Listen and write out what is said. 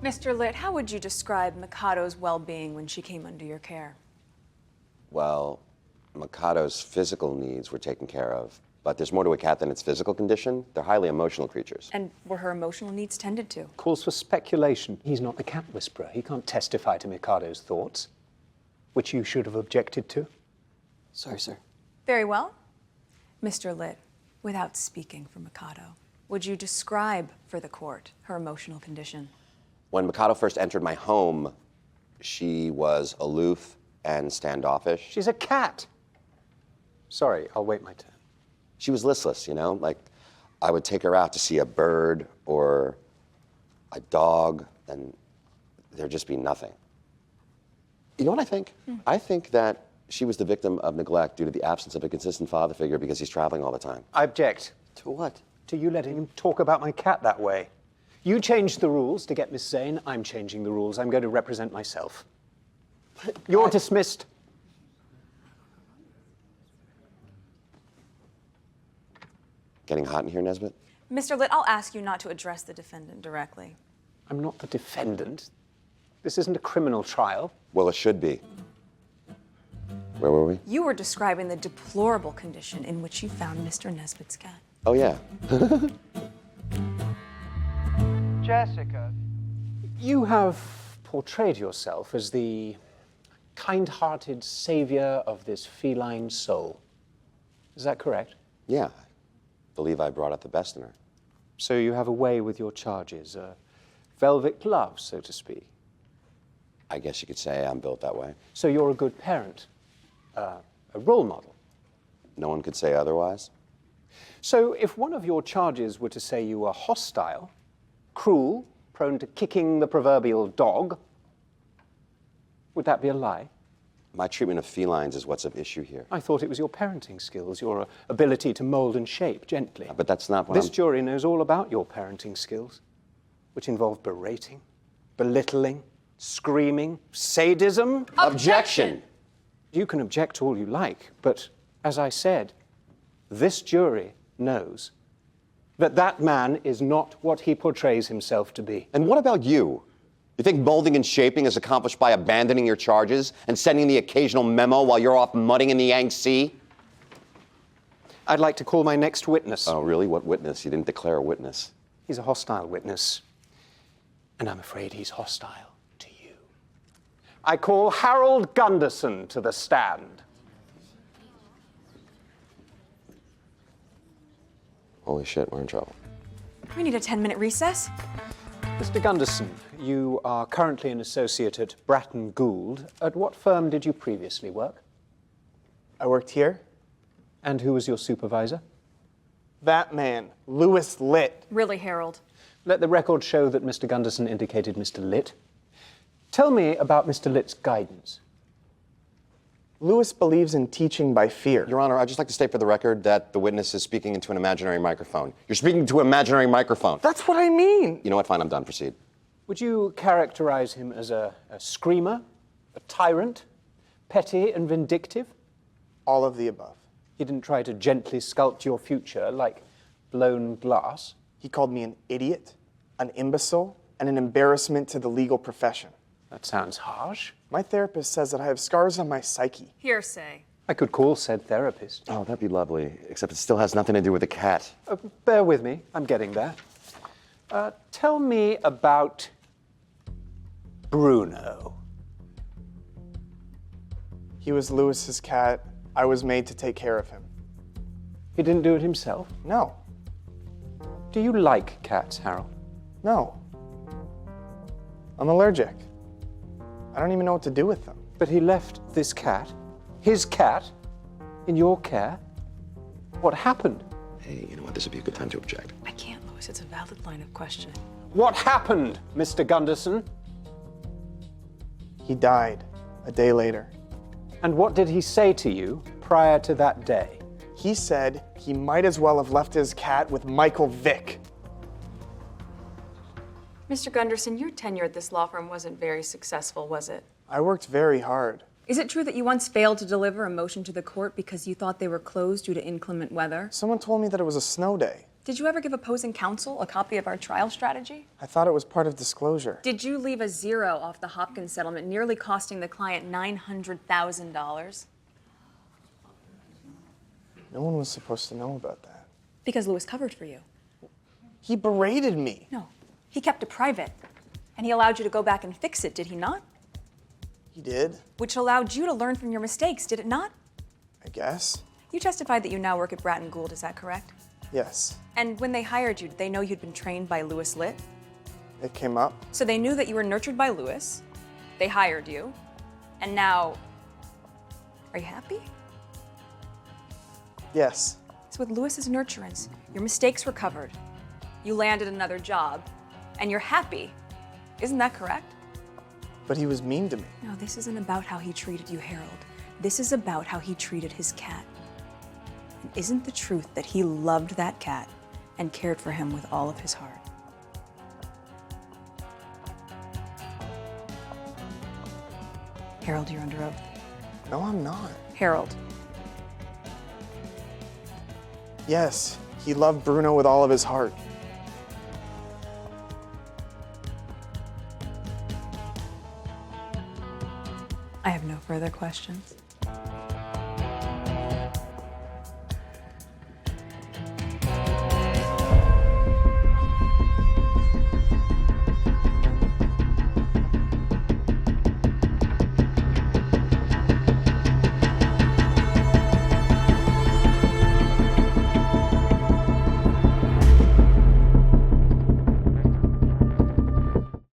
Mr. Litt, how would you describe Mikado's well-being when she came under your care? Well, Mikado's physical needs were taken care of, but there's more to a cat than its physical condition. They're highly emotional creatures. And were her emotional needs tended to? Calls for speculation. He's not the cat whisperer. He can't testify to Mikado's thoughts, which you should have objected to. Sorry, sir. Very well. Mr. Litt, without speaking for Mikado, would you describe for the court her emotional condition? When Mikado first entered my home, she was aloof and standoffish. She's a cat. Sorry, I'll wait my turn. She was listless, you know? Like, I would take her out to see a bird or a dog, and there'd just be nothing. You know what I think? I think that she was the victim of neglect due to the absence of a consistent father figure because he's traveling all the time. I object. To what? To you letting him talk about my cat that way. You changed the rules to get Miss Zane. I'm changing the rules. I'm going to represent myself. You're dismissed. Getting hot in here, Nesbitt? Mr. Litt, I'll ask you not to address the defendant directly. I'm not the defendant. This isn't a criminal trial. Well, it should be. Where were we? You were describing the deplorable condition in which you found Mr. Nesbitt's cat. Oh, yeah. Jessica, you have portrayed yourself as the kind-hearted savior of this feline soul. Is that correct? Yeah. I believe I brought out the best in her. So you have a way with your charges, a velvet glove, so to speak. I guess you could say I'm built that way. So you're a good parent, a role model. No one could say otherwise. So if one of your charges were to say you were hostile, cruel, prone to kicking the proverbial dog, would that be a lie? My treatment of felines is what's of issue here. I thought it was your parenting skills, your ability to mold and shape gently. But that's not what This jury knows all about your parenting skills, which involve berating, belittling, screaming, sadism. Objection! You can object all you like, but as I said, this jury knows that that man is not what he portrays himself to be. And what about you? You think molding and shaping is accomplished by abandoning your charges and sending the occasional memo while you're off mudding in the Yangtze? I'd like to call my next witness. Oh, really? What witness? You didn't declare a witness. He's a hostile witness, and I'm afraid he's hostile to you. I call Harold Gunderson to the stand. Holy shit, we're in trouble. We need a 10-minute recess. Mr. Gunderson, you are currently an associate at Bratton Gould. At what firm did you previously work? I worked here. And who was your supervisor? That man, Louis Litt. Really, Harold? Let the record show that Mr. Gunderson indicated Mr. Litt. Tell me about Mr. Litt's guidance. Louis believes in teaching by fear. Your Honor, I'd just like to state for the record that the witness is speaking into an imaginary microphone. You're speaking to an imaginary microphone. That's what I mean. You know what? Fine, I'm done. Proceed. Would you characterize him as a screamer, a tyrant, petty and vindictive? All of the above. He didn't try to gently sculpt your future like blown glass. He called me an idiot, an imbecile, and an embarrassment to the legal profession. That sounds harsh. My therapist says that I have scars on my psyche. Hearsay. I could call said therapist. Oh, that'd be lovely, except it still has nothing to do with the cat. Bear with me, I'm getting there. Tell me about Bruno. He was Louis's cat. I was made to take care of him. He didn't do it himself? No. Do you like cats, Harold? No. I'm allergic. I don't even know what to do with them. But he left this cat, his cat, in your care? What happened? Hey, you know what? This would be a good time to object. I can't, Louis. It's a valid line of questioning. What happened, Mr. Gunderson? He died a day later. And what did he say to you prior to that day? He said he might as well have left his cat with Michael Vick. Mr. Gunderson, your tenure at this law firm wasn't very successful, was it? I worked very hard. Is it true that you once failed to deliver a motion to the court because you thought they were closed due to inclement weather? Someone told me that it was a snow day. Did you ever give opposing counsel a copy of our trial strategy? I thought it was part of disclosure. Did you leave a zero off the Hopkins settlement, nearly costing the client $900,000? No one was supposed to know about that. Because Louis covered for you. He berated me. No, he kept it private. And he allowed you to go back and fix it, did he not? He did, Which allowed you to learn from your mistakes, did it not? I guess. You testified that you now work at Bratton Gould, is that correct? Yes. And when they hired you, did they know you'd been trained by Louis Litt? It came up. So they knew that you were nurtured by Louis, they hired you, and now, are you happy? Yes. So with Louis's nurturance, your mistakes were covered, you landed another job, and you're happy. Isn't that correct? But he was mean to me. No, this isn't about how he treated you, Harold. This is about how he treated his cat. And isn't the truth that he loved that cat and cared for him with all of his heart? Harold, you're under oath. No, I'm not. Harold, Yes, he loved Bruno with all of his heart. I have no further questions.